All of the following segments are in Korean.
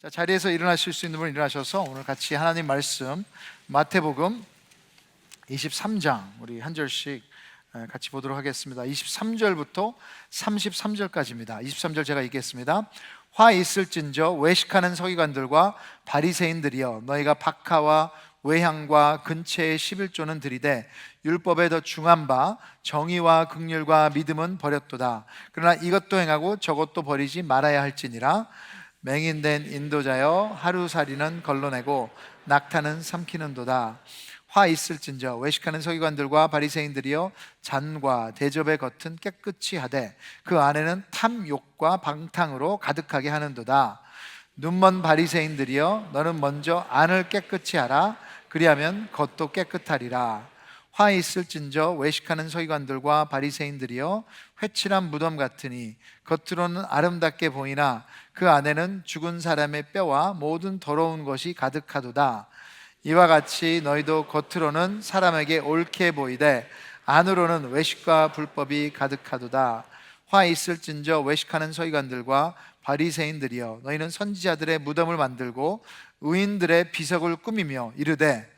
자, 자리에서 일어나실 수 있는 분 일어나셔서 오늘 같이 하나님 말씀 마태복음 23장 우리 한 절씩 같이 보도록 하겠습니다. 23절부터 33절까지입니다. 23절 제가 읽겠습니다. 화 있을진저 외식하는 서기관들과 바리새인들이여, 너희가 박하와 외향과 근처의 11조는 들이되 율법에 더 중한 바 정의와 긍휼과 믿음은 버렸도다. 그러나 이것도 행하고 저것도 버리지 말아야 할지니라. 맹인된 인도자여, 하루살이는 걸러내고 낙타는 삼키는도다. 화 있을진저 외식하는 서기관들과 바리새인들이여, 잔과 대접의 겉은 깨끗이 하되 그 안에는 탐욕과 방탕으로 가득하게 하는도다. 눈먼 바리새인들이여, 너는 먼저 안을 깨끗이 하라. 그리하면 겉도 깨끗하리라. 화 있을진저 외식하는 서기관들과 바리새인들이여, 회칠한 무덤 같으니 겉으로는 아름답게 보이나 그 안에는 죽은 사람의 뼈와 모든 더러운 것이 가득하도다. 이와 같이 너희도 겉으로는 사람에게 옳게 보이되 안으로는 외식과 불법이 가득하도다. 화 있을진저 외식하는 서기관들과 바리새인들이여, 너희는 선지자들의 무덤을 만들고 의인들의 비석을 꾸미며 이르되,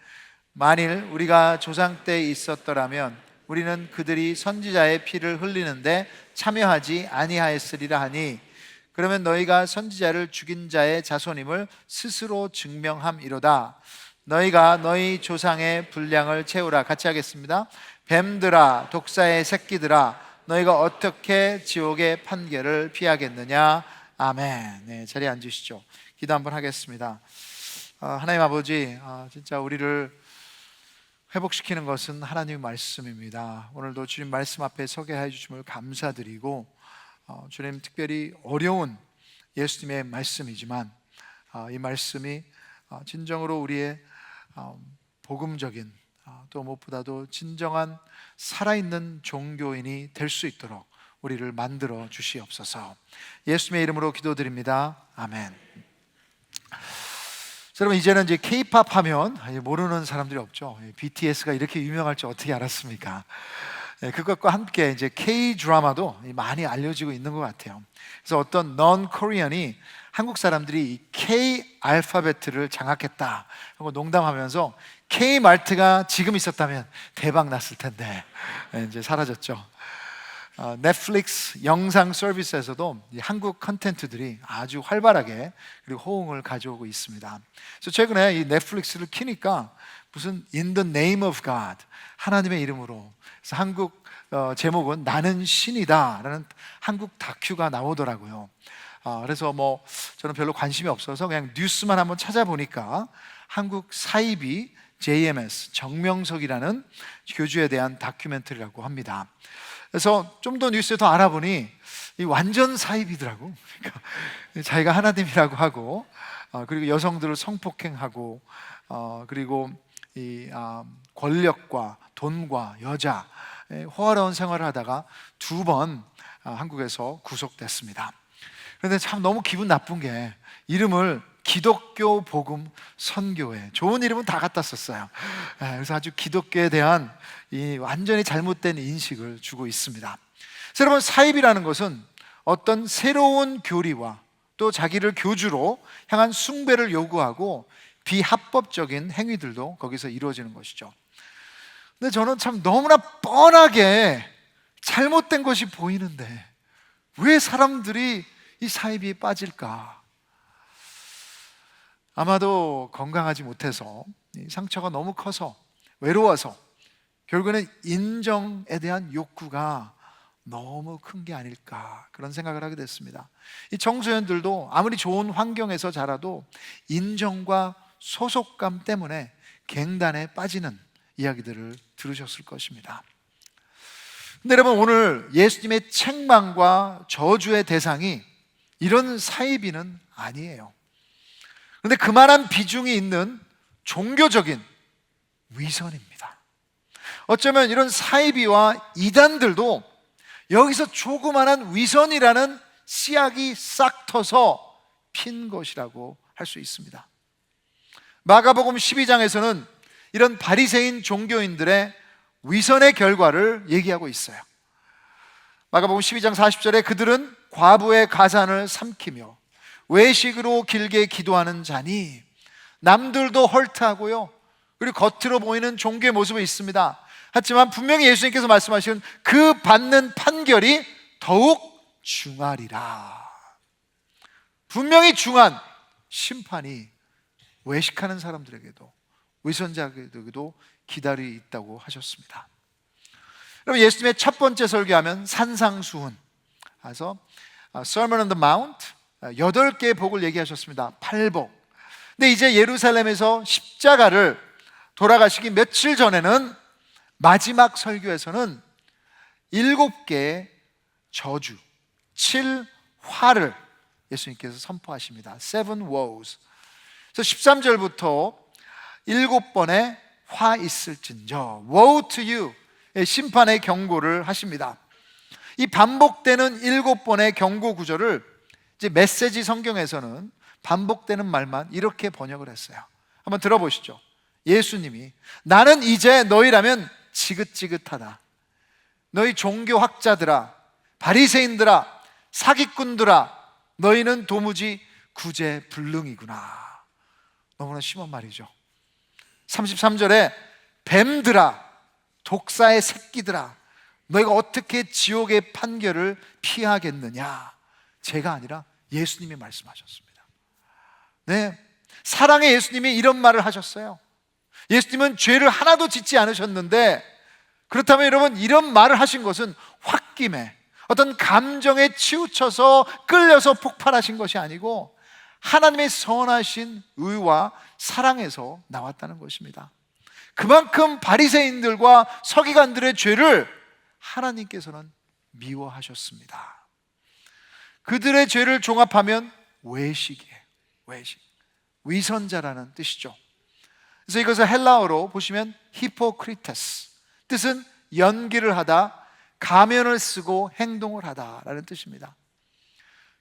만일 우리가 조상 때 있었더라면 우리는 그들이 선지자의 피를 흘리는데 참여하지 아니하였으리라 하니, 그러면 너희가 선지자를 죽인 자의 자손임을 스스로 증명함이로다. 너희가 너희 조상의 분량을 채우라. 같이 하겠습니다. 뱀들아, 독사의 새끼들아, 너희가 어떻게 지옥의 판결을 피하겠느냐. 아멘. 네, 자리에 앉으시죠. 기도 한번 하겠습니다. 하나님 아버지, 진짜 우리를 회복시키는 것은 하나님의 말씀입니다. 오늘도 주님 말씀 앞에 서게 해 주심을 감사드리고, 주님 특별히 어려운 예수님의 말씀이지만 이 말씀이 진정으로 우리의 복음적인, 또 무엇보다도 진정한 살아있는 종교인이 될 수 있도록 우리를 만들어 주시옵소서. 예수님의 이름으로 기도드립니다. 아멘. 여러분, 이제는 이제 K-팝 하면 모르는 사람들이 없죠. BTS가 이렇게 유명할 줄 어떻게 알았습니까? 그것과 함께 이제 K-드라마도 많이 알려지고 있는 것 같아요. 그래서 어떤 non-Korean이 한국 사람들이 이 K-알파벳을 장악했다 하고 농담하면서 K-마트가 지금 있었다면 대박 났을 텐데 이제 사라졌죠. 넷플릭스 영상 서비스에서도 한국 컨텐츠들이 아주 활발하게 그리고 호응을 가져오고 있습니다. 그래서 최근에 이 넷플릭스를 키니까 무슨 In the Name of God, 하나님의 이름으로, 그래서 한국 제목은 나는 신이다 라는 한국 다큐가 나오더라고요. 그래서 저는 별로 관심이 없어서 그냥 뉴스만 한번 찾아보니까 한국 사이비 JMS 정명석이라는 교주에 대한 다큐멘터리라고 합니다. 그래서 좀 더 뉴스에 더 알아보니 이 완전 사이비더라고. 그러니까 자기가 하나님이라고 하고, 그리고 여성들을 성폭행하고, 그리고 이 권력과 돈과 여자, 호화로운 생활을 하다가 2번 한국에서 구속됐습니다. 그런데 참 너무 기분 나쁜 게 이름을 기독교 복음 선교회, 좋은 이름은 다 갖다 썼어요. 그래서 아주 기독교에 대한 이 완전히 잘못된 인식을 주고 있습니다. 그래서 여러분, 사입이라는 것은 어떤 새로운 교리와 또 자기를 교주로 향한 숭배를 요구하고 비합법적인 행위들도 거기서 이루어지는 것이죠. 근데 저는 참 너무나 뻔하게 잘못된 것이 보이는데 왜 사람들이 이 사입에 빠질까? 아마도 건강하지 못해서, 상처가 너무 커서, 외로워서, 결국에는 인정에 대한 욕구가 너무 큰 게 아닐까, 그런 생각을 하게 됐습니다. 이 청소년들도 아무리 좋은 환경에서 자라도 인정과 소속감 때문에 갱단에 빠지는 이야기들을 들으셨을 것입니다. 근데 여러분, 오늘 예수님의 책망과 저주의 대상이 이런 사이비는 아니에요. 그런데 그만한 비중이 있는 종교적인 위선입니다. 어쩌면 이런 사이비와 이단들도 여기서 조그만한 위선이라는 씨앗이 싹 터서 핀 것이라고 할 수 있습니다. 마가복음 12장에서는 이런 바리새인 종교인들의 위선의 결과를 얘기하고 있어요. 마가복음 12장 40절에 그들은 과부의 가산을 삼키며 외식으로 길게 기도하는 자니 남들도 헐트하고요, 그리고 겉으로 보이는 종교의 모습이 있습니다. 하지만 분명히 예수님께서 말씀하신 그 받는 판결이 더욱 중하리라. 분명히 중한 심판이 외식하는 사람들에게도, 위선자에게도 기다리고 있다고 하셨습니다. 그럼 예수님의 첫 번째 설교하면 산상수훈, 그래서 Sermon on the Mount 8개의 복을 얘기하셨습니다. 8복. 근데 이제 예루살렘에서 십자가를 돌아가시기 며칠 전에는 마지막 설교에서는 7개의 저주, 7화를 예수님께서 선포하십니다. 7 woes. 그래서 13절부터 7번의 화 있을진저, woe to you, 심판의 경고를 하십니다. 이 반복되는 7번의 경고 구절을 이제 메시지 성경에서는 반복되는 말만 이렇게 번역을 했어요. 한번 들어보시죠. 예수님이 나는 이제 너희라면 지긋지긋하다. 너희 종교학자들아, 바리새인들아, 사기꾼들아, 너희는 도무지 구제불능이구나. 너무나 심한 말이죠. 33절에 뱀들아, 독사의 새끼들아, 너희가 어떻게 지옥의 판결을 피하겠느냐. 제가 아니라 예수님이 말씀하셨습니다. 네, 사랑의 예수님이 이런 말을 하셨어요. 예수님은 죄를 하나도 짓지 않으셨는데, 그렇다면 여러분, 이런 말을 하신 것은 홧김에 어떤 감정에 치우쳐서 끌려서 폭발하신 것이 아니고 하나님의 선하신 의와 사랑에서 나왔다는 것입니다. 그만큼 바리새인들과 서기관들의 죄를 하나님께서는 미워하셨습니다. 그들의 죄를 종합하면 외식이에요. 외식, 위선자라는 뜻이죠. 그래서 이것을 헬라어로 보시면 히포크리테스, 뜻은 연기를 하다, 가면을 쓰고 행동을 하다라는 뜻입니다.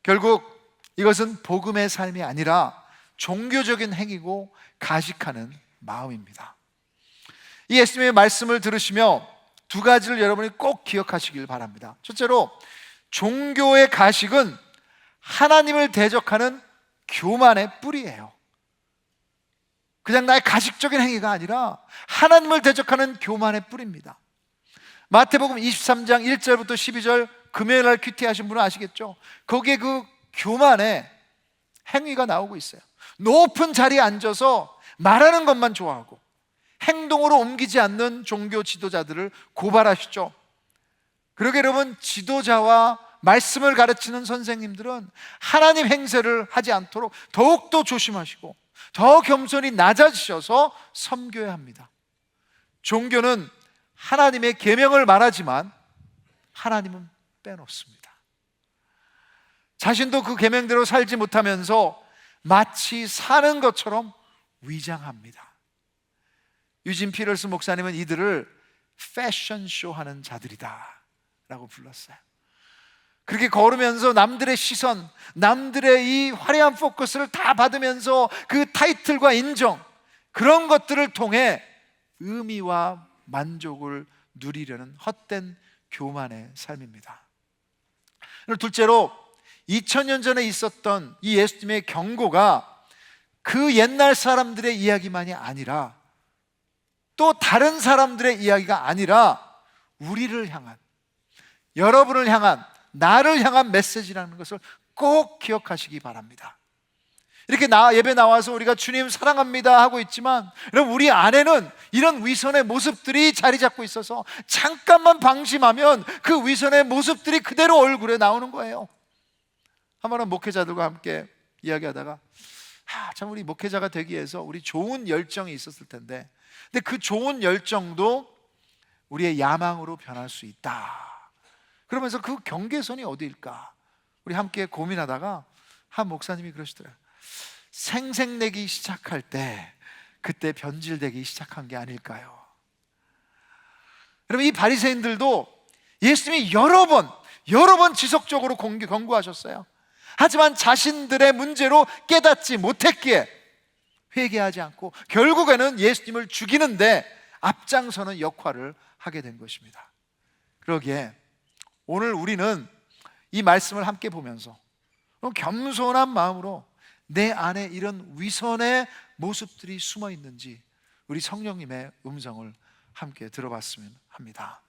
결국 이것은 복음의 삶이 아니라 종교적인 행위고 가식하는 마음입니다. 이 예수님의 말씀을 들으시며 두 가지를 여러분이 꼭 기억하시길 바랍니다. 첫째로, 종교의 가식은 하나님을 대적하는 교만의 뿌리예요. 그냥 나의 가식적인 행위가 아니라 하나님을 대적하는 교만의 뿌리입니다. 마태복음 23장 1절부터 12절 금요일 날 큐티 하신 분은 아시겠죠? 거기에 그 교만의 행위가 나오고 있어요. 높은 자리에 앉아서 말하는 것만 좋아하고 행동으로 옮기지 않는 종교 지도자들을 고발하시죠. 그러게 여러분, 지도자와 말씀을 가르치는 선생님들은 하나님 행세를 하지 않도록 더욱더 조심하시고 더 겸손히 낮아지셔서 섬겨야 합니다. 종교는 하나님의 계명을 말하지만 하나님은 빼놓습니다. 자신도 그 계명대로 살지 못하면서 마치 사는 것처럼 위장합니다. 유진 피럴스 목사님은 이들을 패션쇼 하는 자들이다 라고 불렀어요. 그렇게 걸으면서 남들의 시선, 남들의 이 화려한 포커스를 다 받으면서 그 타이틀과 인정, 그런 것들을 통해 의미와 만족을 누리려는 헛된 교만의 삶입니다. 둘째로, 2000년 전에 있었던 이 예수님의 경고가 그 옛날 사람들의 이야기만이 아니라 또 다른 사람들의 이야기가 아니라 우리를 향한, 여러분을 향한, 나를 향한 메시지라는 것을 꼭 기억하시기 바랍니다. 이렇게 예배 나와서 우리가 주님 사랑합니다 하고 있지만, 여러분, 우리 안에는 이런 위선의 모습들이 자리 잡고 있어서 잠깐만 방심하면 그 위선의 모습들이 그대로 얼굴에 나오는 거예요. 한 번은 목회자들과 함께 이야기하다가 참 우리 목회자가 되기 위해서 우리 좋은 열정이 있었을 텐데, 근데 그 좋은 열정도 우리의 야망으로 변할 수 있다. 그러면서 그 경계선이 어디일까? 우리 함께 고민하다가 한 목사님이 그러시더라고요. 생색내기 시작할 때 그때 변질되기 시작한 게 아닐까요? 여러분, 이 바리새인들도 예수님이 여러 번 지속적으로 경고하셨어요. 하지만 자신들의 문제로 깨닫지 못했기에 회개하지 않고 결국에는 예수님을 죽이는데 앞장서는 역할을 하게 된 것입니다. 그러기에 오늘 우리는 이 말씀을 함께 보면서 겸손한 마음으로 내 안에 이런 위선의 모습들이 숨어 있는지 우리 성령님의 음성을 함께 들어봤으면 합니다.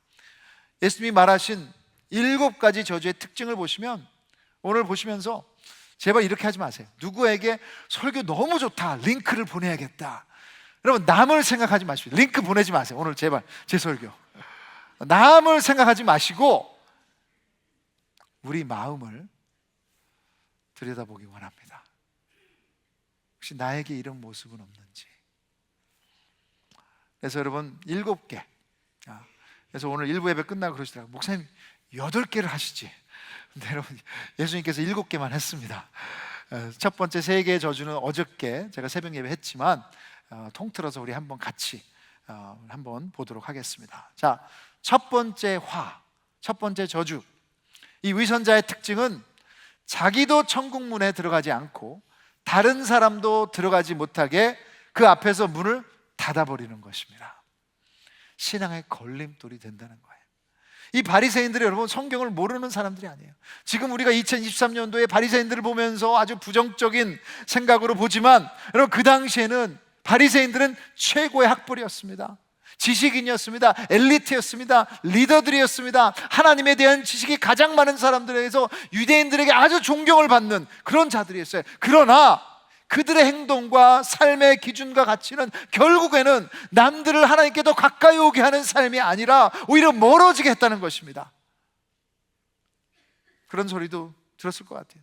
예수님이 말하신 7가지 저주의 특징을 보시면, 오늘 보시면서 제발 이렇게 하지 마세요. 누구에게 설교 너무 좋다, 링크를 보내야겠다. 여러분, 남을 생각하지 마시고 링크 보내지 마세요. 오늘 제발 제 설교 남을 생각하지 마시고 우리 마음을 들여다보기 원합니다. 혹시 나에게 이런 모습은 없는지. 그래서 여러분 7개. 그래서 오늘 1부 예배 끝나고 그러시더라고요. 목사님 8개를 하시지. 근데 여러분, 예수님께서 7개만 했습니다. 첫 번째 3개의 저주는 어저께 제가 새벽 예배 했지만 통틀어서 우리 한번 같이 한번 보도록 하겠습니다. 자, 첫 번째 첫 번째 저주. 이 위선자의 특징은 자기도 천국문에 들어가지 않고 다른 사람도 들어가지 못하게 그 앞에서 문을 닫아버리는 것입니다. 신앙의 걸림돌이 된다는 거예요. 이 바리새인들이 여러분 성경을 모르는 사람들이 아니에요. 지금 우리가 2023년도에 바리새인들을 보면서 아주 부정적인 생각으로 보지만, 여러분 그 당시에는 바리새인들은 최고의 학벌이었습니다. 지식인이었습니다. 엘리트였습니다. 리더들이었습니다. 하나님에 대한 지식이 가장 많은 사람들에게서 유대인들에게 아주 존경을 받는 그런 자들이었어요. 그러나 그들의 행동과 삶의 기준과 가치는 결국에는 남들을 하나님께 더 가까이 오게 하는 삶이 아니라 오히려 멀어지게 했다는 것입니다. 그런 소리도 들었을 것 같아요.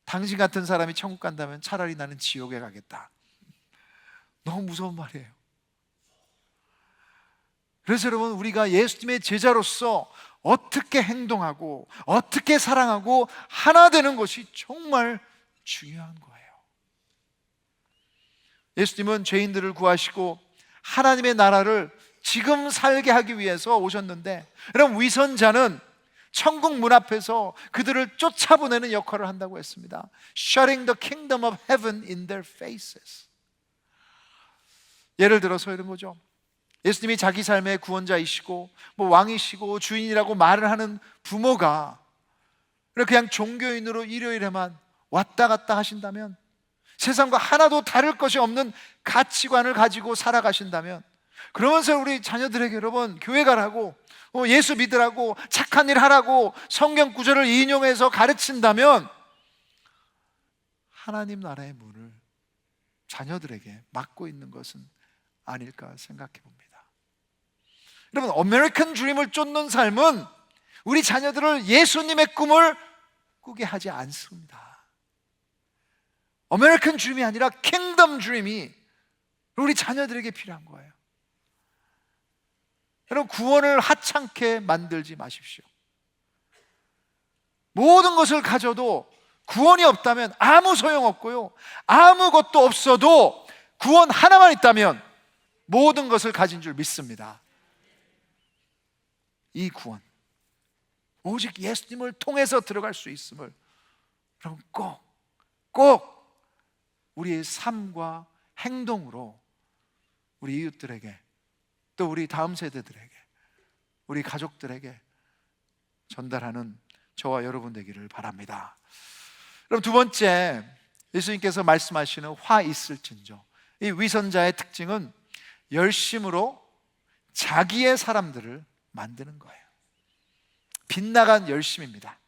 당신 같은 사람이 천국 간다면 차라리 나는 지옥에 가겠다. 너무 무서운 말이에요. 그래서 여러분, 우리가 예수님의 제자로서 어떻게 행동하고 어떻게 사랑하고 하나 되는 것이 정말 중요한 거예요. 예수님은 죄인들을 구하시고 하나님의 나라를 지금 살게 하기 위해서 오셨는데, 여러분 위선자는 천국 문 앞에서 그들을 쫓아보내는 역할을 한다고 했습니다. Shutting the kingdom of heaven in their faces. 예를 들어서 이런 거죠. 예수님이 자기 삶의 구원자이시고 왕이시고 주인이라고 말을 하는 부모가 그냥 종교인으로 일요일에만 왔다 갔다 하신다면, 세상과 하나도 다를 것이 없는 가치관을 가지고 살아가신다면, 그러면서 우리 자녀들에게 여러분 교회 가라고 예수 믿으라고 착한 일 하라고 성경 구절을 인용해서 가르친다면 하나님 나라의 문을 자녀들에게 막고 있는 것은 아닐까 생각해 봅니다. 여러분, 아메리칸 드림을 쫓는 삶은 우리 자녀들을 예수님의 꿈을 꾸게 하지 않습니다. 아메리칸 드림이 아니라 킹덤 드림이 우리 자녀들에게 필요한 거예요. 여러분, 구원을 하찮게 만들지 마십시오. 모든 것을 가져도 구원이 없다면 아무 소용없고요, 아무것도 없어도 구원 하나만 있다면 모든 것을 가진 줄 믿습니다. 이 구원, 오직 예수님을 통해서 들어갈 수 있음을 여러분 꼭 우리의 삶과 행동으로 우리 이웃들에게, 또 우리 다음 세대들에게, 우리 가족들에게 전달하는 저와 여러분 되기를 바랍니다. 그럼 두 번째, 예수님께서 말씀하시는 화 있을진저. 이 위선자의 특징은 열심으로 자기의 사람들을 만드는 거예요. 빗나간 열심입니다.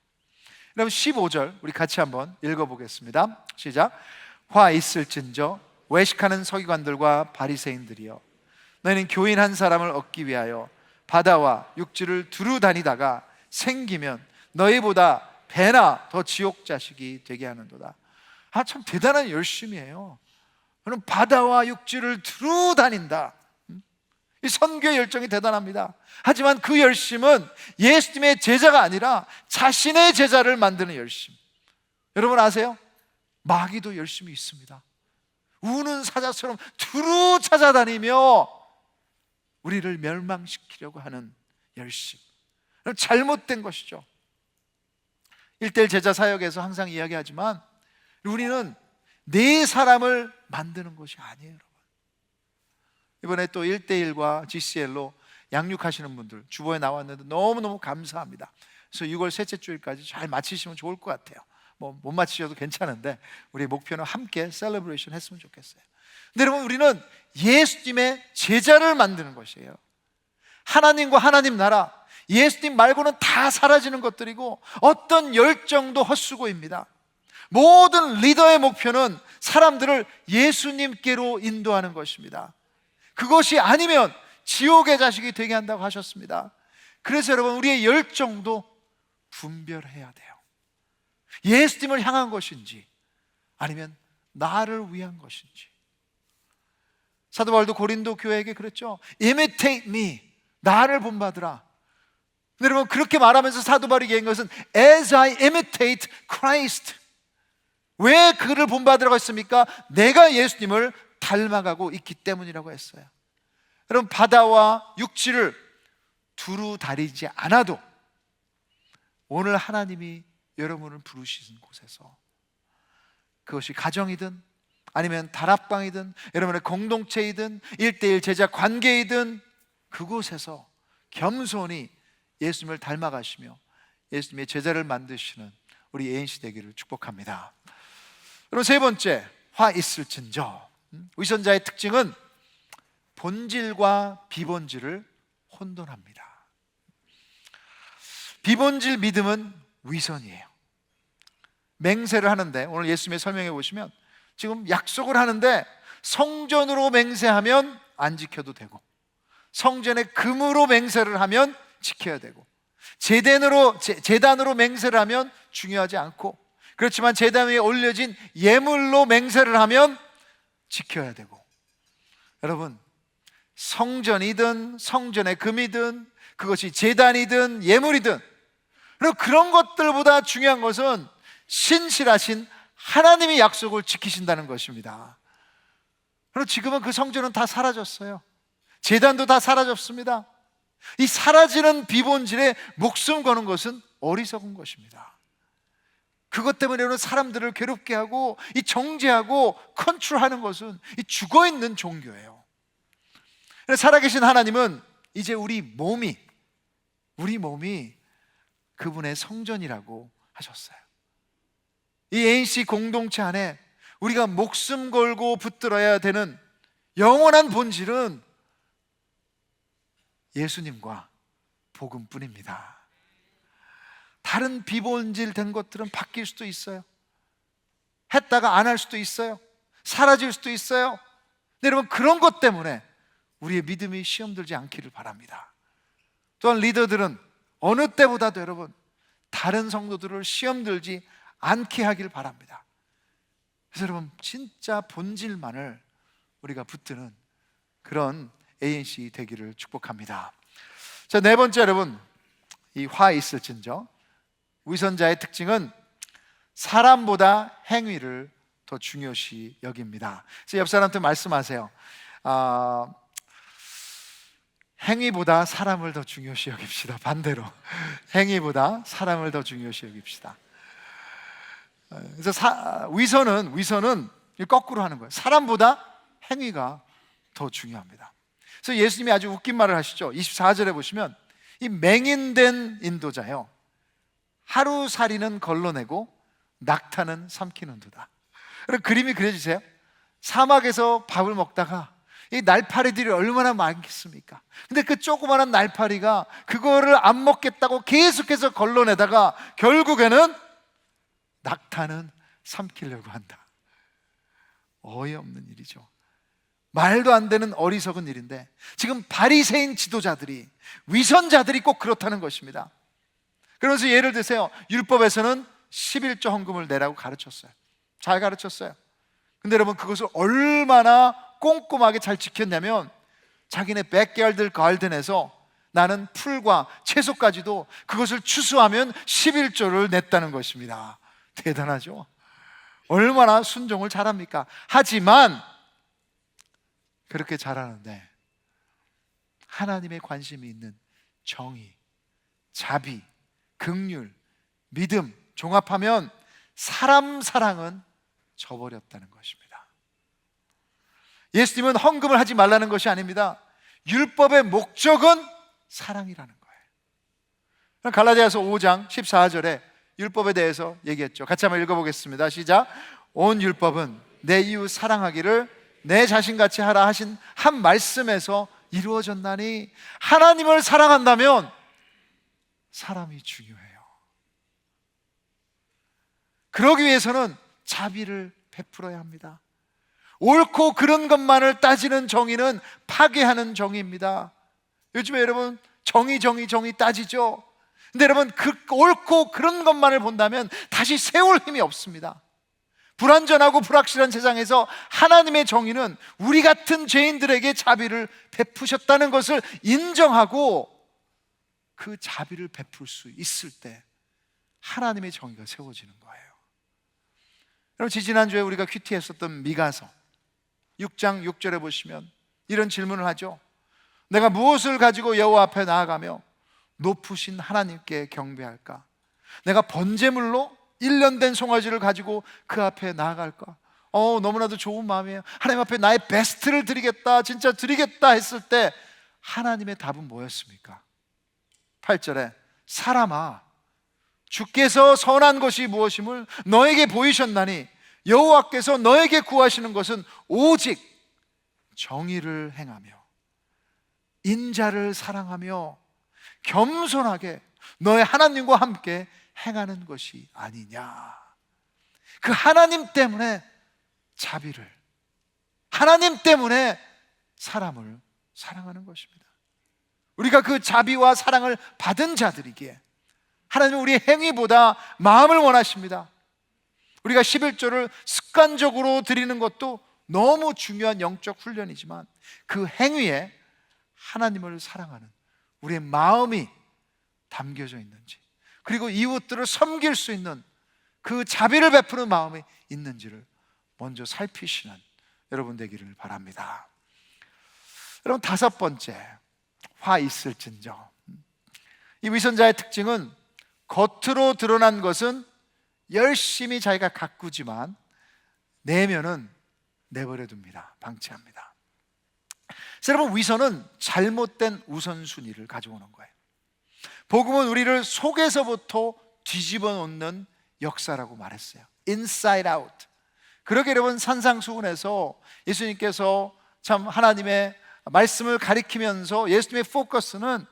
그럼 15절 우리 같이 한번 읽어보겠습니다. 시작. 화 있을진저 외식하는 서기관들과 바리새인들이여, 너희는 교인 한 사람을 얻기 위하여 바다와 육지를 두루 다니다가 생기면 너희보다 배나 더 지옥 자식이 되게 하는도다. 참 대단한 열심이에요. 그럼 바다와 육지를 두루 다닌다. 이 선교의 열정이 대단합니다. 하지만 그 열심은 예수님의 제자가 아니라 자신의 제자를 만드는 열심. 여러분 아세요? 마귀도 열심히 있습니다. 우는 사자처럼 두루 찾아다니며 우리를 멸망시키려고 하는 열심. 잘못된 것이죠. 1:1 제자 사역에서 항상 이야기하지만 우리는 네 사람을 만드는 것이 아니에요, 여러분. 이번에 또 1:1과 GCL로 양육하시는 분들 주보에 나왔는데 너무너무 감사합니다. 그래서 6월 셋째 주일까지 잘 마치시면 좋을 것 같아요. 못 맞히셔도 괜찮은데 우리 목표는 함께 셀러브레이션 했으면 좋겠어요. 근데 여러분, 우리는 예수님의 제자를 만드는 것이에요. 하나님과 하나님 나라, 예수님 말고는 다 사라지는 것들이고 어떤 열정도 헛수고입니다. 모든 리더의 목표는 사람들을 예수님께로 인도하는 것입니다. 그것이 아니면 지옥의 자식이 되게 한다고 하셨습니다. 그래서 여러분, 우리의 열정도 분별해야 돼요. 예수님을 향한 것인지 아니면 나를 위한 것인지. 사도 바울도 고린도 교회에게 그랬죠. Imitate me, 나를 본받으라. 근데 여러분, 그렇게 말하면서 사도 바울이 얘기한 것은 As I imitate Christ. 왜 그를 본받으라고 했습니까? 내가 예수님을 닮아가고 있기 때문이라고 했어요. 여러분, 바다와 육지를 두루 다리지 않아도 오늘 하나님이 여러분을 부르시는 곳에서, 그것이 가정이든 아니면 다락방이든 여러분의 공동체이든 1:1 제자 관계이든 그곳에서 겸손히 예수님을 닮아가시며 예수님의 제자를 만드시는 우리 ANC 되기를 축복합니다. 그럼 세 번째, 화 있을진저. 위선자의 특징은 본질과 비본질을 혼돈합니다. 비본질 믿음은 위선이에요. 맹세를 하는데, 오늘 예수님의 설명해 보시면 지금 약속을 하는데 성전으로 맹세하면 안 지켜도 되고, 성전의 금으로 맹세를 하면 지켜야 되고, 제단으로 맹세를 하면 중요하지 않고, 그렇지만 제단 위에 올려진 예물로 맹세를 하면 지켜야 되고. 여러분, 성전이든 성전의 금이든 그것이 제단이든 예물이든, 그리고 그런 것들보다 중요한 것은 신실하신 하나님의 약속을 지키신다는 것입니다. 그리고 지금은 그 성전은 다 사라졌어요. 제단도 다 사라졌습니다. 이 사라지는 비본질에 목숨 거는 것은 어리석은 것입니다. 그것 때문에 사람들을 괴롭게 하고 이 정죄하고 컨트롤하는 것은 이 죽어있는 종교예요. 살아계신 하나님은 이제 우리 몸이 그분의 성전이라고 하셨어요. 이 ANC 공동체 안에 우리가 목숨 걸고 붙들어야 되는 영원한 본질은 예수님과 복음뿐입니다. 다른 비본질 된 것들은 바뀔 수도 있어요. 했다가 안 할 수도 있어요. 사라질 수도 있어요. 근데 여러분, 그런 것 때문에 우리의 믿음이 시험 들지 않기를 바랍니다. 또한 리더들은 어느 때보다도 여러분, 다른 성도들을 시험 들지 않게 하길 바랍니다. 그래서 여러분, 진짜 본질만을 우리가 붙드는 그런 ANC 되기를 축복합니다. 자, 네 번째, 여러분, 이 화 있을진저. 위선자의 특징은 사람보다 행위를 더 중요시 여깁니다. 그래서 옆 사람한테 말씀하세요. 행위보다 사람을 더 중요시 여깁시다. 반대로 행위보다 사람을 더 중요시 여깁시다. 그래서 위선은 거꾸로 하는 거예요. 사람보다 행위가 더 중요합니다. 그래서 예수님이 아주 웃긴 말을 하시죠. 24절에 보시면 이 맹인된 인도자요, 하루살이는 걸러내고 낙타는 삼키는도다. 그림이 그려지세요. 사막에서 밥을 먹다가 이 날파리들이 얼마나 많겠습니까? 근데 그 조그마한 날파리가 그거를 안 먹겠다고 계속해서 걸러내다가 결국에는 낙타는 삼키려고 한다. 어이없는 일이죠. 말도 안 되는 어리석은 일인데, 지금 바리새인 지도자들이, 위선자들이 꼭 그렇다는 것입니다. 그러면서 예를 드세요. 율법에서는 11조 헌금을 내라고 가르쳤어요. 잘 가르쳤어요. 근데 여러분, 그것을 얼마나 꼼꼼하게 잘 지켰냐면 자기네 백야드 가든에서 나는 풀과 채소까지도 그것을 추수하면 11조를 냈다는 것입니다. 대단하죠? 얼마나 순종을 잘합니까? 하지만 그렇게 잘하는데 하나님의 관심이 있는 정의, 자비, 긍휼, 믿음 종합하면 사람 사랑은 저버렸다는 것입니다. 예수님은 헌금을 하지 말라는 것이 아닙니다. 율법의 목적은 사랑이라는 거예요. 갈라디아서 5장 14절에 율법에 대해서 얘기했죠. 같이 한번 읽어보겠습니다. 시작. 온 율법은 내 이웃 사랑하기를 내 자신같이 하라 하신 한 말씀에서 이루어졌나니, 하나님을 사랑한다면 사람이 중요해요. 그러기 위해서는 자비를 베풀어야 합니다. 옳고 그른 것만을 따지는 정의는 파괴하는 정의입니다. 요즘에 여러분 정의 따지죠. 근데 여러분 그 옳고 그런 것만을 본다면 다시 세울 힘이 없습니다. 불완전하고 불확실한 세상에서 하나님의 정의는 우리 같은 죄인들에게 자비를 베푸셨다는 것을 인정하고 그 자비를 베풀 수 있을 때 하나님의 정의가 세워지는 거예요. 여러분, 지난주에 우리가 큐티했었던 미가서 6장 6절에 보시면 이런 질문을 하죠. 내가 무엇을 가지고 여호와 앞에 나아가며 높으신 하나님께 경배할까? 내가 번제물로 1년 된 송아지를 가지고 그 앞에 나아갈까? 너무나도 좋은 마음이에요. 하나님 앞에 나의 베스트를 드리겠다, 진짜 드리겠다 했을 때 하나님의 답은 뭐였습니까? 8절에 사람아, 주께서 선한 것이 무엇임을 너에게 보이셨나니 여호와께서 너에게 구하시는 것은 오직 정의를 행하며 인자를 사랑하며 겸손하게 너의 하나님과 함께 행하는 것이 아니냐. 그 하나님 때문에 자비를, 하나님 때문에 사람을 사랑하는 것입니다. 우리가 그 자비와 사랑을 받은 자들이기에 하나님은 우리의 행위보다 마음을 원하십니다. 우리가 11조를 습관적으로 드리는 것도 너무 중요한 영적 훈련이지만 그 행위에 하나님을 사랑하는 우리의 마음이 담겨져 있는지, 그리고 이웃들을 섬길 수 있는 그 자비를 베푸는 마음이 있는지를 먼저 살피시는 여러분 되기를 바랍니다. 여러분, 다섯 번째, 화 있을진저. 이 위선자의 특징은 겉으로 드러난 것은 열심히 자기가 가꾸지만 내면은 내버려 둡니다. 방치합니다. 여러분, 위선은 잘못된 우선순위를 가져오는 거예요. 복음은 우리를 속에서부터 뒤집어 놓는 역사라고 말했어요. Inside out. 그러게 여러분, 산상수훈에서 예수님께서 참 하나님의 말씀을 가리키면서 예수님의 포커스는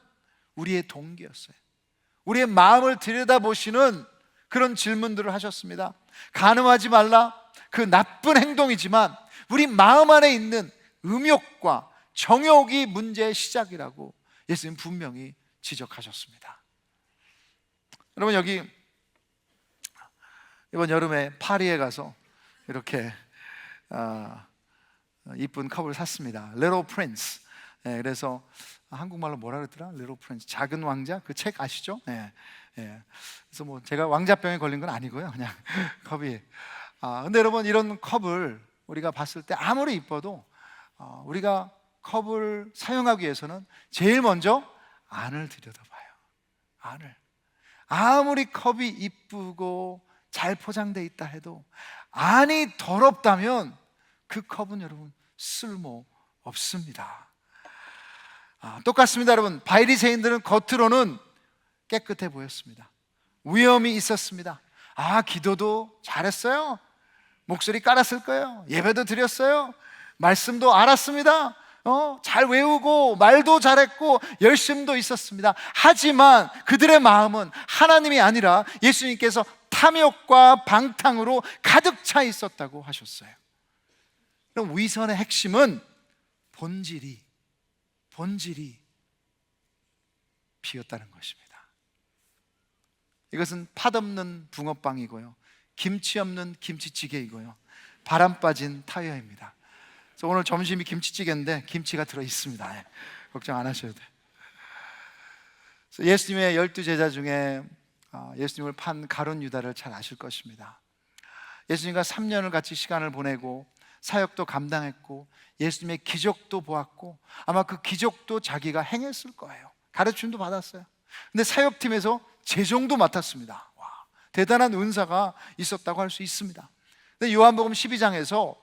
우리의 동기였어요. 우리의 마음을 들여다보시는 그런 질문들을 하셨습니다. 간음하지 말라, 그 나쁜 행동이지만 우리 마음 안에 있는 음욕과 정욕이 문제의 시작이라고 예수님 분명히 지적하셨습니다. 여러분, 여기 이번 여름에 파리에 가서 이렇게 이쁜 컵을 샀습니다. Little Prince. 그래서 한국말로 뭐라 그랬더라? Little Prince, 작은 왕자. 그 책 아시죠? 그래서 뭐 제가 왕자병에 걸린 건 아니고요, 그냥 컵이. 근데 여러분, 이런 컵을 우리가 봤을 때 아무리 이뻐도 우리가 컵을 사용하기 위해서는 제일 먼저 안을 들여다봐요. 안을. 아무리 컵이 이쁘고 잘 포장되어 있다 해도 안이 더럽다면 그 컵은 여러분 쓸모 없습니다. 똑같습니다. 여러분, 바리새인들은 겉으로는 깨끗해 보였습니다. 위엄이 있었습니다. 기도도 잘했어요. 목소리 깔았을 거예요. 예배도 드렸어요. 말씀도 알았습니다. 잘 외우고 말도 잘했고 열심도 있었습니다. 하지만 그들의 마음은 하나님이 아니라 예수님께서 탐욕과 방탕으로 가득 차 있었다고 하셨어요. 그럼 위선의 핵심은 본질이 비었다는 것입니다. 이것은 팥없는 붕어빵이고요, 김치 없는 김치찌개이고요, 바람 빠진 타이어입니다. 그래서 오늘 점심이 김치찌개인데 김치가 들어있습니다. 걱정 안 하셔도 돼요. 예수님의 12제자 중에 예수님을 판 가룟 유다를 잘 아실 것입니다. 예수님과 3년을 같이 시간을 보내고 사역도 감당했고 예수님의 기적도 보았고 아마 그 기적도 자기가 행했을 거예요. 가르침도 받았어요. 근데 사역팀에서 재정도 맡았습니다. 대단한 은사가 있었다고 할 수 있습니다. 근데 요한복음 12장에서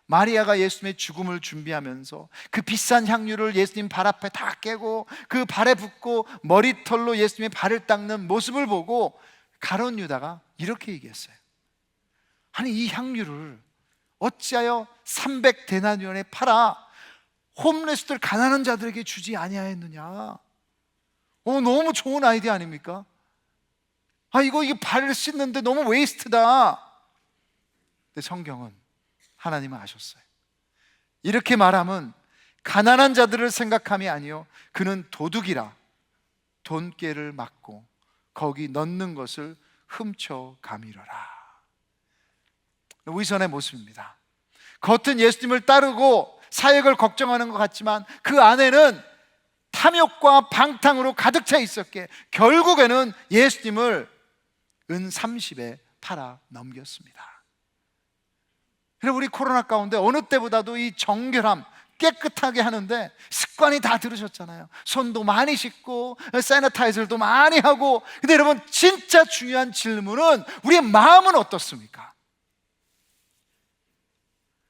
마리아가 예수님의 죽음을 준비하면서 그 비싼 향유를 예수님 발 앞에 다 깨고 그 발에 붓고 머리털로 예수님의 발을 닦는 모습을 보고 가룟 유다가 이렇게 얘기했어요. 아니 이 향유를 어찌하여 300데나리온에 팔아 홈레스들 가난한 자들에게 주지 아니하였느냐. 너무 좋은 아이디어 아닙니까? 이거 발을 씻는데 너무 웨이스트다. 근데 성경은, 하나님은 아셨어요. 이렇게 말하면 가난한 자들을 생각함이 아니요 그는 도둑이라 돈깨를 맞고 거기 넣는 것을 훔쳐 가미러라. 위선의 모습입니다. 겉은 예수님을 따르고 사역을 걱정하는 것 같지만 그 안에는 탐욕과 방탕으로 가득 차 있었기에 결국에는 예수님을 은 30에 팔아 넘겼습니다. 그래서 우리 코로나 가운데 어느 때보다도 이 정결함, 깨끗하게 하는데 습관이 다 들으셨잖아요. 손도 많이 씻고 세니타이저도 많이 하고. 근데 여러분, 진짜 중요한 질문은 우리의 마음은 어떻습니까?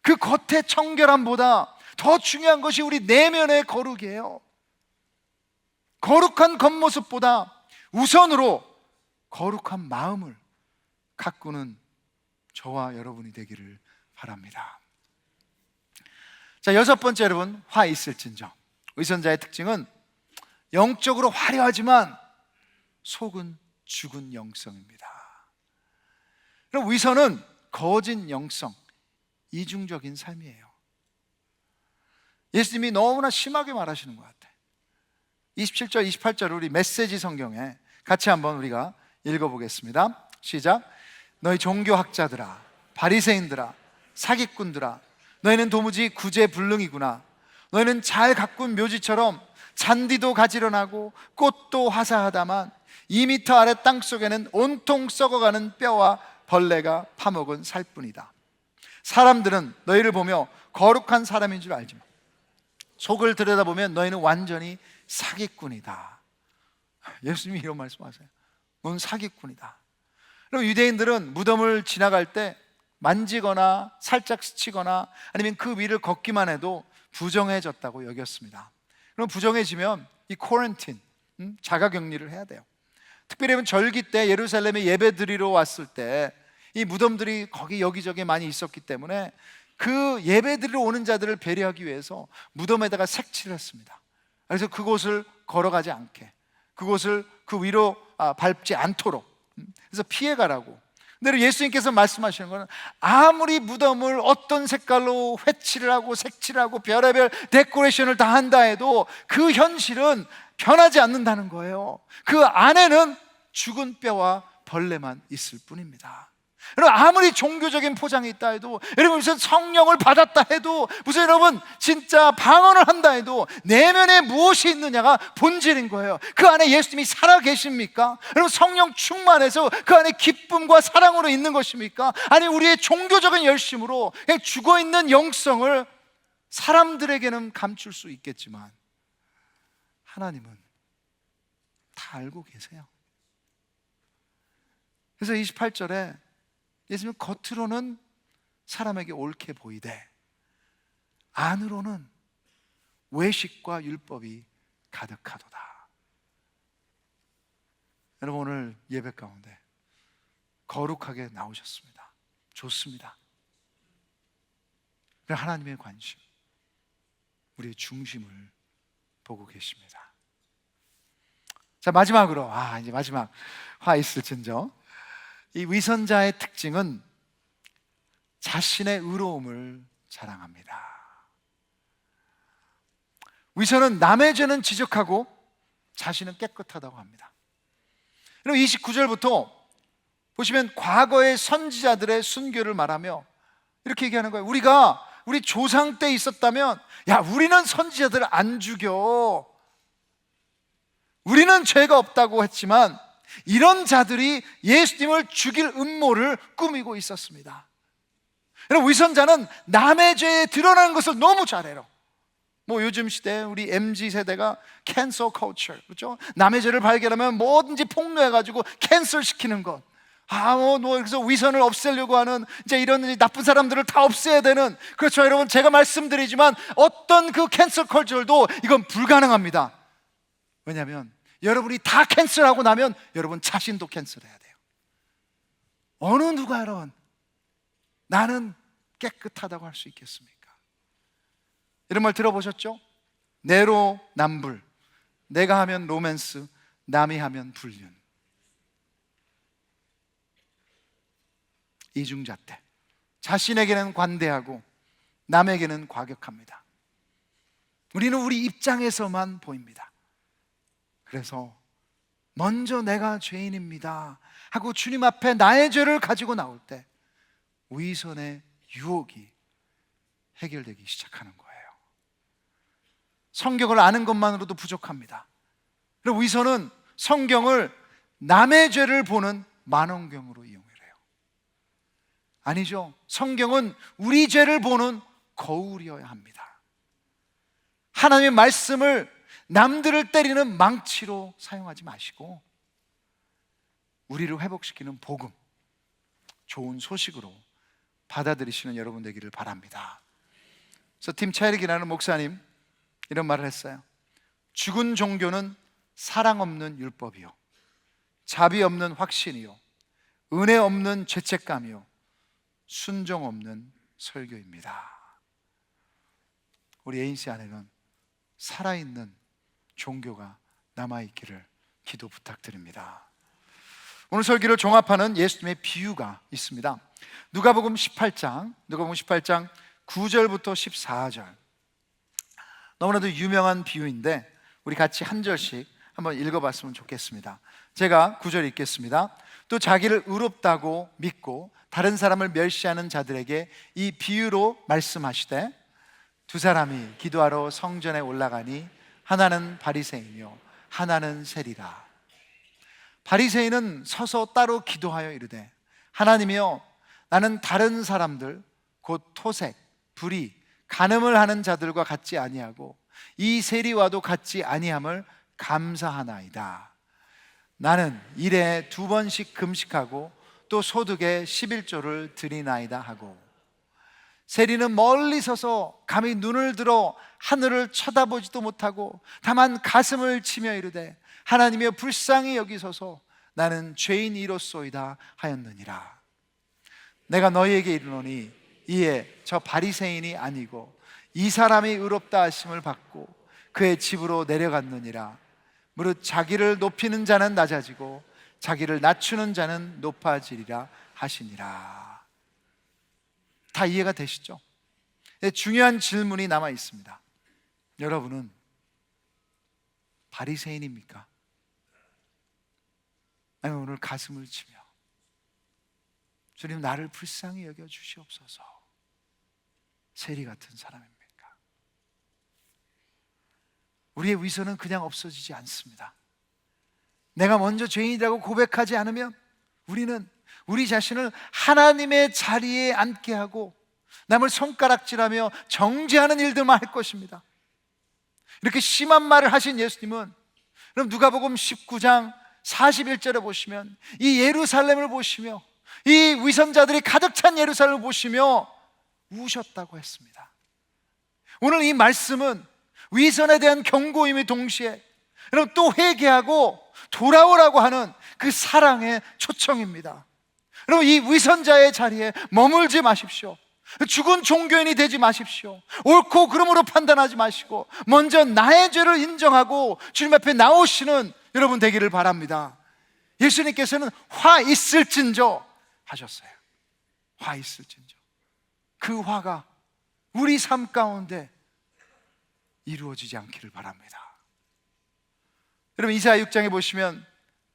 그 겉의 청결함보다 더 중요한 것이 우리 내면의 거룩이에요. 거룩한 겉모습보다 우선으로 거룩한 마음을 가꾸는 저와 여러분이 되기를 바랍니다. 자, 여섯 번째, 여러분, 화 있을진저. 위선자의 특징은 영적으로 화려하지만 속은 죽은 영성입니다. 그럼 위선은 거짓 영성, 이중적인 삶이에요. 예수님이 너무나 심하게 말하시는 것 같아요. 27절, 28절 우리 메시지 성경에 같이 한번 우리가 읽어보겠습니다. 시작. 너희 종교학자들아, 바리새인들아, 사기꾼들아, 너희는 도무지 구제불능이구나. 너희는 잘 가꾼 묘지처럼 잔디도 가지런하고 꽃도 화사하다만 2미터 아래 땅속에는 온통 썩어가는 뼈와 벌레가 파먹은 살뿐이다. 사람들은 너희를 보며 거룩한 사람인 줄 알지만 속을 들여다보면 너희는 완전히 사기꾼이다. 예수님이 이런 말씀하세요. 넌 사기꾼이다. 그럼 유대인들은 무덤을 지나갈 때 만지거나 살짝 스치거나 아니면 그 위를 걷기만 해도 부정해졌다고 여겼습니다. 그럼 부정해지면 이 쿼런틴, 자가격리를 해야 돼요. 특별히 절기 때 예루살렘에 예배 드리러 왔을 때 이 무덤들이 거기 여기저기 많이 있었기 때문에 그 예배 드리러 오는 자들을 배려하기 위해서 무덤에다가 색칠을 했습니다. 그래서 그곳을 걸어가지 않게, 그곳을 그 위로 밟지 않도록, 그래서 피해가라고. 근데 예수님께서 말씀하시는 것은 아무리 무덤을 어떤 색깔로 회칠을 하고 색칠을 하고 별의별 데코레이션을 다 한다 해도 그 현실은 변하지 않는다는 거예요. 그 안에는 죽은 뼈와 벌레만 있을 뿐입니다. 여러분, 아무리 종교적인 포장이 있다 해도, 여러분 무슨 성령을 받았다 해도, 무슨 여러분 진짜 방언을 한다 해도 내면에 무엇이 있느냐가 본질인 거예요. 그 안에 예수님이 살아 계십니까? 여러분, 성령 충만해서 그 안에 기쁨과 사랑으로 있는 것입니까? 아니 우리의 종교적인 열심으로 그냥 죽어있는 영성을 사람들에게는 감출 수 있겠지만 하나님은 다 알고 계세요. 그래서 28절에 예수님은 겉으로는 사람에게 옳게 보이되 안으로는 외식과 율법이 가득하도다. 여러분, 오늘 예배 가운데 거룩하게 나오셨습니다. 좋습니다. 하나님의 관심, 우리의 중심을 보고 계십니다. 자, 마지막으로 이제 마지막 화 있을진저. 이 위선자의 특징은 자신의 의로움을 자랑합니다. 위선은 남의 죄는 지적하고 자신은 깨끗하다고 합니다. 그리고 29절부터 보시면 과거의 선지자들의 순교를 말하며 이렇게 얘기하는 거예요. 우리 조상 때 있었다면, 야, 우리는 선지자들을 안 죽여, 우리는 죄가 없다고 했지만 이런 자들이 예수님을 죽일 음모를 꾸미고 있었습니다. 여러분, 위선자는 남의 죄에 드러나는 것을 너무 잘해요. 요즘 시대 우리 MZ세대가 캔서 컬처, 그렇죠? 남의 죄를 발견하면 뭐든지 폭로해가지고 캔슬 시키는 것. 그래서 위선을 없애려고 하는 이제 이런 나쁜 사람들을 다 없애야 되는, 그렇죠? 여러분, 제가 말씀드리지만 어떤 그 캔슬 컬처도 이건 불가능합니다. 왜냐하면 여러분이 다 캔슬하고 나면 여러분 자신도 캔슬해야 돼요. 어느 누가론 나는 깨끗하다고 할 수 있겠습니까? 이런 말 들어보셨죠? 내로남불, 내가 하면 로맨스, 남이 하면 불륜. 이중잣대. 자신에게는 관대하고 남에게는 과격합니다. 우리는 우리 입장에서만 보입니다. 그래서 먼저 내가 죄인입니다 하고 주님 앞에 나의 죄를 가지고 나올 때 위선의 유혹이 해결되기 시작하는 거예요. 성경을 아는 것만으로도 부족합니다. 그리고 위선은 성경을 남의 죄를 보는 만원경으로 이용해요. 아니죠. 성경은 우리 죄를 보는 거울이어야 합니다. 하나님의 말씀을 남들을 때리는 망치로 사용하지 마시고 우리를 회복시키는 복음, 좋은 소식으로 받아들이시는 여러분 되기를 바랍니다. 그래서 팀 차이릭이라는 목사님 이런 말을 했어요. 죽은 종교는 사랑 없는 율법이요, 자비 없는 확신이요, 은혜 없는 죄책감이요, 순종 없는 설교입니다. 우리 에인씨 안에는 살아있는 종교가 남아있기를 기도 부탁드립니다. 오늘 설교를 종합하는 예수님의 비유가 있습니다. 누가복음 18장 9절부터 14절. 너무나도 유명한 비유인데 우리 같이 한 절씩 한번 읽어봤으면 좋겠습니다. 제가 9절 읽겠습니다. 또 자기를 의롭다고 믿고 다른 사람을 멸시하는 자들에게 이 비유로 말씀하시되, 두 사람이 기도하러 성전에 올라가니 하나는 바리새인이요 하나는 세리라. 바리새인은 서서 따로 기도하여 이르되, 하나님이여, 나는 다른 사람들 곧 토색, 불의, 간음을 하는 자들과 같지 아니하고 이 세리와도 같지 아니함을 감사하나이다. 나는 일에 2번씩 금식하고 또 소득에 11조를 드리나이다 하고, 세리는 멀리 서서 감히 눈을 들어 하늘을 쳐다보지도 못하고 다만 가슴을 치며 이르되, 하나님이여 불쌍히 여기소서, 나는 죄인이로소이다 하였느니라. 내가 너희에게 이르노니 이에 저 바리새인이 아니고 이 사람이 의롭다 하심을 받고 그의 집으로 내려갔느니라. 무릇 자기를 높이는 자는 낮아지고 자기를 낮추는 자는 높아지리라 하시니라. 다 이해가 되시죠? 중요한 질문이 남아 있습니다. 여러분은 바리새인입니까? 아니면 오늘 가슴을 치며 주님 나를 불쌍히 여겨 주시옵소서, 세리 같은 사람입니까? 우리의 위선은 그냥 없어지지 않습니다. 내가 먼저 죄인이라고 고백하지 않으면 우리는 우리 자신을 하나님의 자리에 앉게 하고 남을 손가락질하며 정죄하는 일들만 할 것입니다. 이렇게 심한 말을 하신 예수님은, 그럼 누가복음 19장 41절에 보시면 이 예루살렘을 보시며 이 위선자들이 가득 찬 예루살렘을 보시며 우셨다고 했습니다. 오늘 이 말씀은 위선에 대한 경고임이 동시에 여러분 또 회개하고 돌아오라고 하는 그 사랑의 초청입니다. 여러분 이 위선자의 자리에 머물지 마십시오. 죽은 종교인이 되지 마십시오. 옳고 그름으로 판단하지 마시고 먼저 나의 죄를 인정하고 주님 앞에 나오시는 여러분 되기를 바랍니다. 예수님께서는 화 있을진저 하셨어요. 화 있을진저. 그 화가 우리 삶 가운데 이루어지지 않기를 바랍니다. 여러분 이사야 6장에 보시면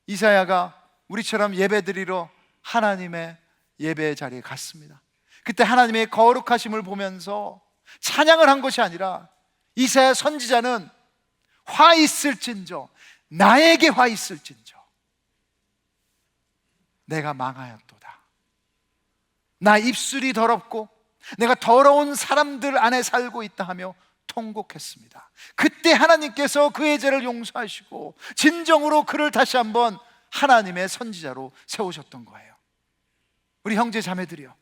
이사야가 우리처럼 예배드리러 하나님의 예배의 자리에 갔습니다. 그때 하나님의 거룩하심을 보면서 찬양을 한 것이 아니라 이사야 선지자는 화 있을진저, 나에게 화 있을진저, 내가 망하였도다. 나 입술이 더럽고 내가 더러운 사람들 안에 살고 있다 하며 통곡했습니다. 그때 하나님께서 그의 죄를 용서하시고 진정으로 그를 다시 한번 하나님의 선지자로 세우셨던 거예요. 우리 형제 자매들이요,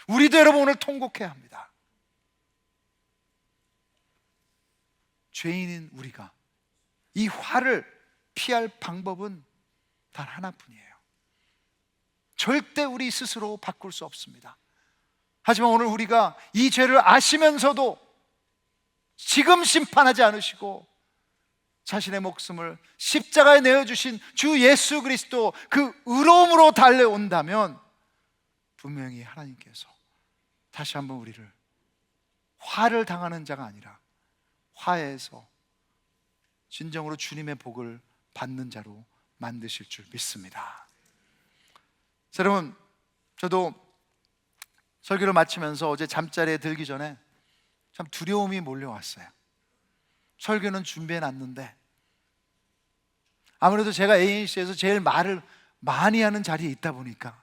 우리도 여러분 오늘 통곡해야 합니다. 죄인인 우리가 이 화를 피할 방법은 단 하나뿐이에요. 절대 우리 스스로 바꿀 수 없습니다. 하지만 오늘 우리가 이 죄를 아시면서도 지금 심판하지 않으시고 자신의 목숨을 십자가에 내어주신 주 예수 그리스도 그 의로움으로 달려온다면 분명히 하나님께서 다시 한번 우리를 화를 당하는 자가 아니라 화해해서 진정으로 주님의 복을 받는 자로 만드실 줄 믿습니다. 자, 여러분, 저도 설교를 마치면서 어제 잠자리에 들기 전에 참 두려움이 몰려왔어요. 설교는 준비해 놨는데 아무래도 제가 ANC에서 제일 말을 많이 하는 자리에 있다 보니까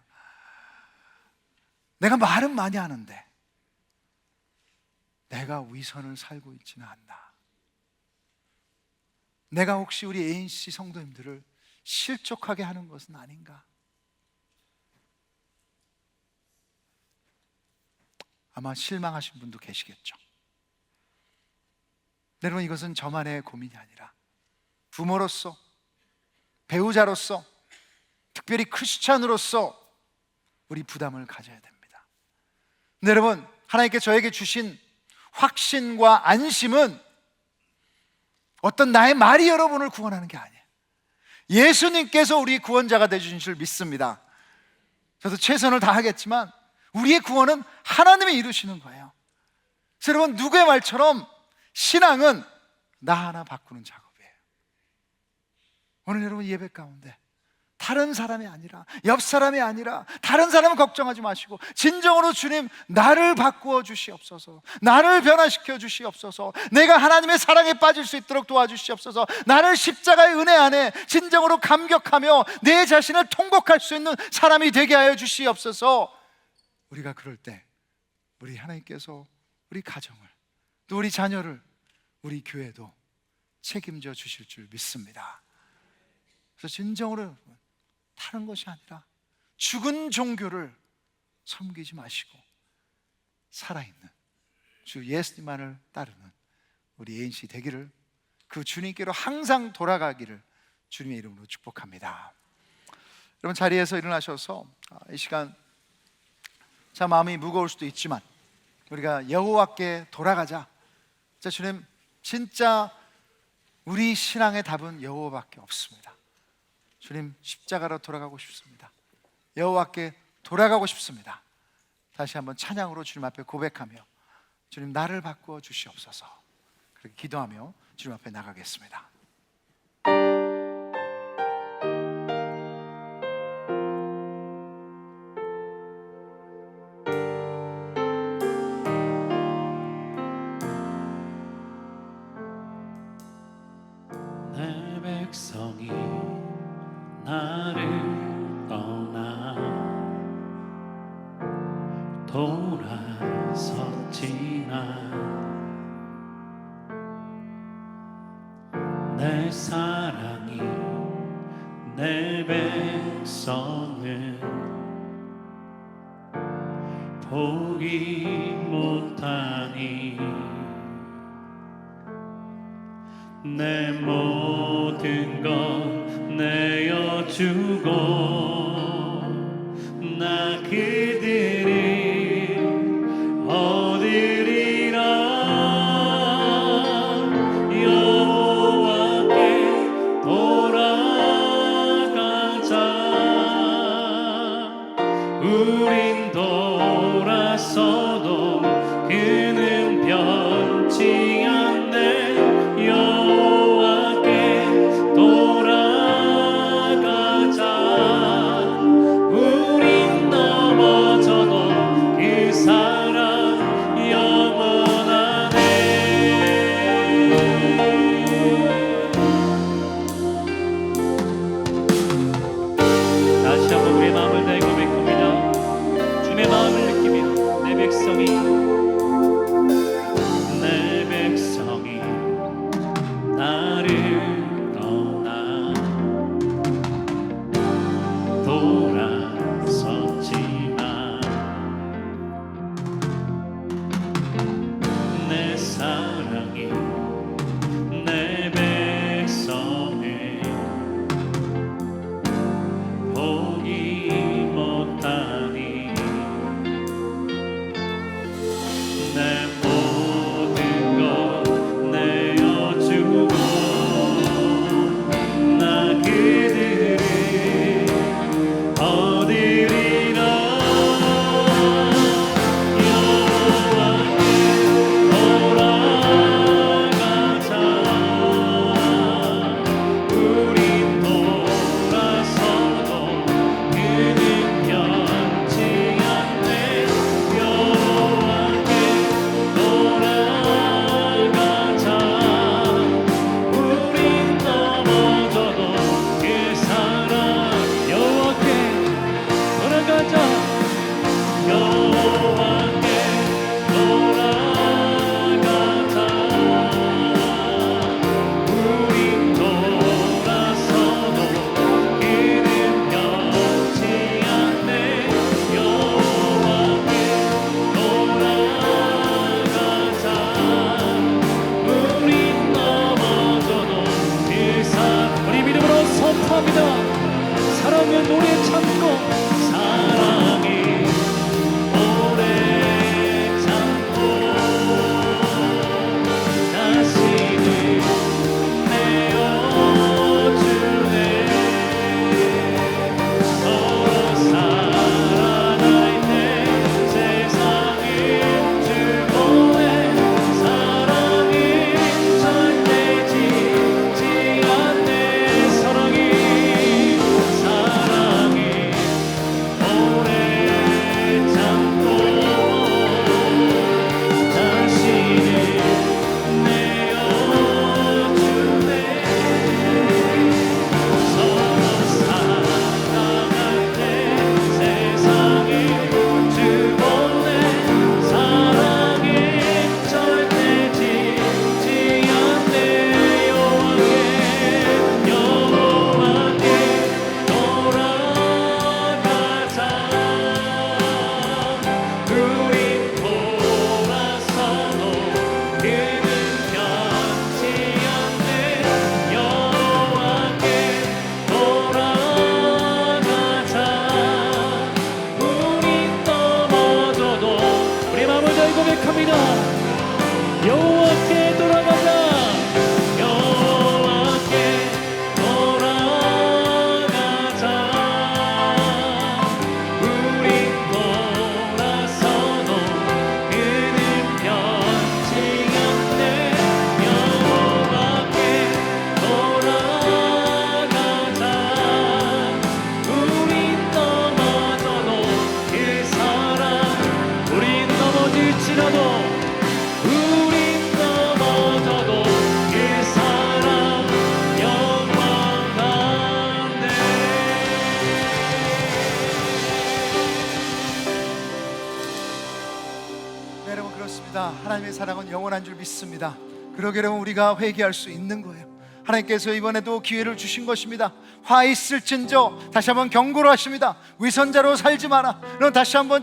내가 말은 많이 하는데 내가 위선을 살고 있지는 않나, 내가 혹시 우리 ANC 성도님들을 실족하게 하는 것은 아닌가, 아마 실망하신 분도 계시겠죠. 여러분, 이것은 저만의 고민이 아니라 부모로서, 배우자로서, 특별히 크리스찬으로서 우리 부담을 가져야 됩니다. 근데 여러분, 하나님께 저에게 주신 확신과 안심은 어떤 나의 말이 여러분을 구원하는 게 아니에요. 예수님께서 우리 구원자가 되주신 줄 믿습니다. 저도 최선을 다하겠지만 우리의 구원은 하나님이 이루시는 거예요. 그래서 여러분, 누구의 말처럼 신앙은 나 하나 바꾸는 작업이에요. 오늘 여러분 예배 가운데 다른 사람이 아니라, 옆 사람이 아니라 다른 사람 걱정하지 마시고 진정으로 주님, 나를 바꾸어 주시옵소서, 나를 변화시켜 주시옵소서, 내가 하나님의 사랑에 빠질 수 있도록 도와주시옵소서, 나를 십자가의 은혜 안에 진정으로 감격하며 내 자신을 통곡할 수 있는 사람이 되게 하여 주시옵소서. 우리가 그럴 때 우리 하나님께서 우리 가정을, 또 우리 자녀를, 우리 교회도 책임져 주실 줄 믿습니다. 그래서 진정으로 다른 것이 아니라 죽은 종교를 섬기지 마시고 살아있는 주 예수님만을 따르는 우리 ANC 되기를, 그 주님께로 항상 돌아가기를 주님의 이름으로 축복합니다. 여러분, 자리에서 일어나셔서 이 시간 참 마음이 무거울 수도 있지만 우리가 여호와께 돌아가자. 자, 주님, 진짜 우리 신앙의 답은 여호와밖에 없습니다. 주님, 십자가로 돌아가고 싶습니다. 여호와께 돌아가고 싶습니다. 다시 한번 찬양으로 주님 앞에 고백하며 주님, 나를 바꾸어 주시옵소서, 그렇게 기도하며 주님 앞에 나가겠습니다. 내 백성이 나를 떠나 돌아섰지만 내 사랑이 내 백성을 포기 못하니 내 모든 것 내어주고 나 그들을 얻으리라. 여호와께 돌아가자. 우린 돌아서도 그는 변치 않네. 여호와께 돌아가자. 하나님의 사랑은 영원한 줄 믿습니다. 그러게 되면 우리가 회개할 수 있는 거예요. 하나님께서 이번에도 기회를 주신 것입니다. 화 있을진저, 다시 한번 경고를 하십니다. 위선자로 살지 마라. 그럼 다시 한번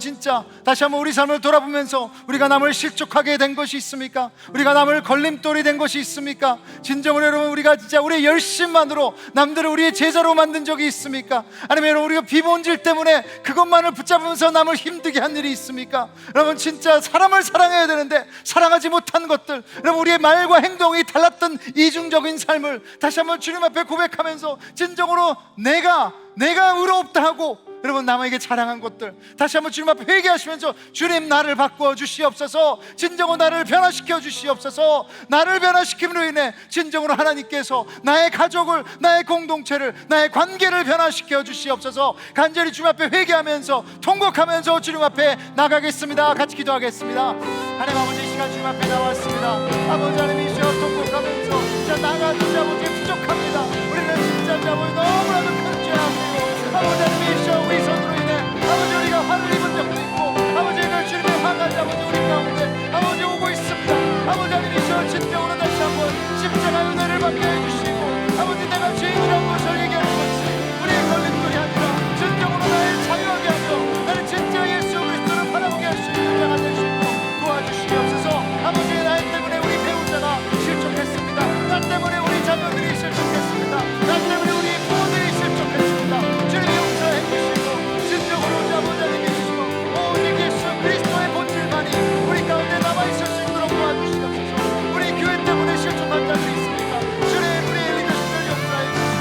우리 삶을 돌아보면서 우리가 남을 실족하게 된 것이 있습니까? 우리가 남을 걸림돌이 된 것이 있습니까? 진정으로 여러분, 우리가 진짜 우리의 열심만으로 남들을 우리의 제자로 만든 적이 있습니까? 아니면 여러분, 우리가 비본질 때문에 그것만을 붙잡으면서 남을 힘들게 한 일이 있습니까? 여러분, 진짜 사람을 사랑해야 되는데 사랑하지 못한 것들, 여러분, 우리의 말과 행동이 달랐던 이중적인 삶을 다시 한번 주님 앞에 고백하면서 진정으로 내가 의롭다 하고 여러분 남에게 자랑한 것들 다시 한번 주님 앞에 회개하시면서 주님, 나를 바꾸어 주시옵소서. 진정으로 나를 변화시켜 주시옵소서. 나를 변화시킴으로 인해 진정으로 하나님께서 나의 가족을, 나의 공동체를, 나의 관계를 변화시켜 주시옵소서. 간절히 주님 앞에 회개하면서 통곡하면서 주님 앞에 나가겠습니다. 같이 기도하겠습니다. 하나님 아버지, 이 시간 주님 앞에 나왔습니다. 아버지 하나님, 이 시간 통곡하면서 진짜 나가주시 아버지 부족합니다. 우리는 진짜 아버지 너무나도 큰 죄악이고 아버지 하나님, 이 시간 위선으로 인해 아버지 우리가 화를 입은 적도 있고 아버지 그 주님의 화가 아버지 우리 가운데 아버지 오고 있습니다. 아버지 하나님, 이 시간 진정으로 다시 한번 십자가의 은혜를 받게 해주시고 아버지 내가 죄인이라는 것을 얘기하는 것이 우리의 걸림돌이 아니라 진정으로 나의 자유하게 하며 나는 진짜 예수 그리스도를 바라보게 할 수 있는 자가 될 수 있도록 도와주시옵소서. 아버지, 나 때문에 우리 배우자가 실족했습니다. 나 때문에 우리 자녀들이 실족했습니다. 나 때문에 우리 부모들이 실족했습니다. 주님 용서해 주시고 진정으로 아버지 하나님 계시고 오직 예수 그리스도의 본질만이 우리 가운데 남아있을 수 있도록 도와주시옵소서. 우리 교회 때문에 실족한 자들이 있습니까? 주님, 우리의 리더십을 용서해 주시고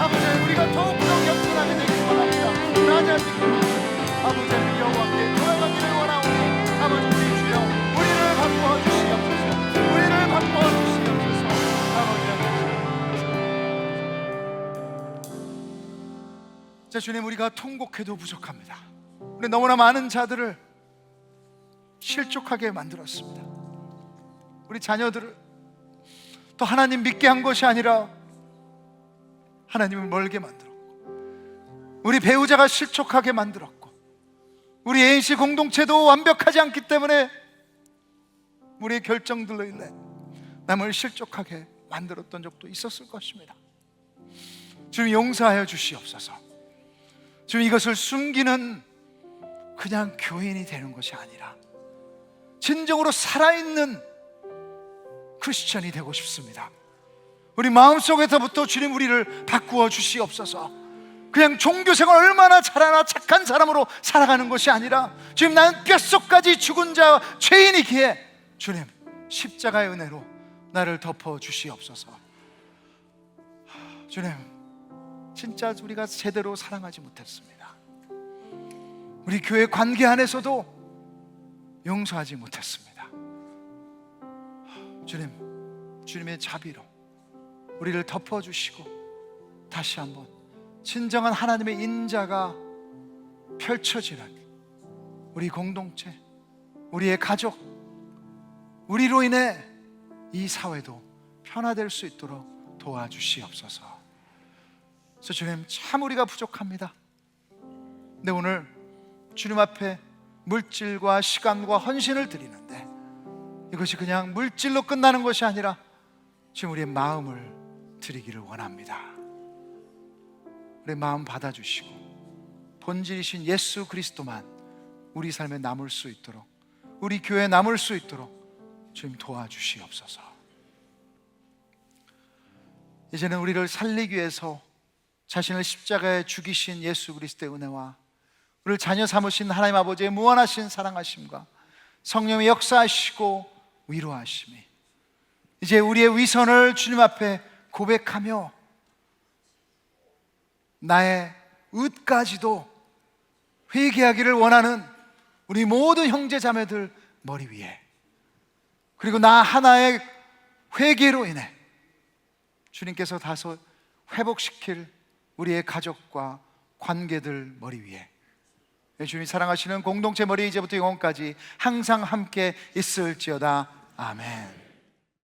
아버지 우리가 더욱더 겸손하게 되기를 원합니다. 낮아지고 아버지 하나님 여호와께 돌아가기를 원하오니 아버지 우리 주여 우리를 바꾸어 주시옵소서. 우리를 바꾸어 주시옵소서. 아버지 하나님, 자 주님, 우리가 통곡해도 부족합니다. 우리 너무나 많은 자들을 실족하게 만들었습니다. 우리 자녀들을 또 하나님 믿게 한 것이 아니라 하나님을 멀게 만들었고, 우리 배우자가 실족하게 만들었고, 우리 ANC 공동체도 완벽하지 않기 때문에 우리의 결정들로 인해 남을 실족하게 만들었던 적도 있었을 것입니다. 주님, 용서하여 주시옵소서. 주님, 이것을 숨기는 그냥 교인이 되는 것이 아니라 진정으로 살아있는 크리스천이 되고 싶습니다. 우리 마음속에서부터 주님 우리를 바꾸어 주시옵소서. 그냥 종교생활 얼마나 잘하나 착한 사람으로 살아가는 것이 아니라 주님, 나는 뼛속까지 죽은 자 죄인이기에 주님 십자가의 은혜로 나를 덮어 주시옵소서. 주님, 진짜 우리가 제대로 사랑하지 못했습니다. 우리 교회 관계 안에서도 용서하지 못했습니다. 주님, 주님의 자비로 우리를 덮어주시고 다시 한번 진정한 하나님의 인자가 펼쳐지는 우리 공동체, 우리의 가족, 우리로 인해 이 사회도 변화될 수 있도록 도와주시옵소서. 그래서 주님, 참 우리가 부족합니다. 근데 오늘 주님 앞에 물질과 시간과 헌신을 드리는데 이것이 그냥 물질로 끝나는 것이 아니라 지금 우리의 마음을 드리기를 원합니다. 우리 마음 받아주시고 본질이신 예수 그리스도만 우리 삶에 남을 수 있도록, 우리 교회에 남을 수 있도록 주님 도와주시옵소서. 이제는 우리를 살리기 위해서 자신을 십자가에 죽이신 예수 그리스도의 은혜와 우리를 자녀 삼으신 하나님 아버지의 무한하신 사랑하심과 성령의 역사하시고 위로하심이 이제 우리의 위선을 주님 앞에 고백하며 나의 의까지도 회개하기를 원하는 우리 모든 형제 자매들 머리 위에, 그리고 나 하나의 회개로 인해 주님께서 다소 회복시킬 우리의 가족과 관계들 머리 위에, 주님이 사랑하시는 공동체 머리 이제부터 영원까지 항상 함께 있을지어다. 아멘.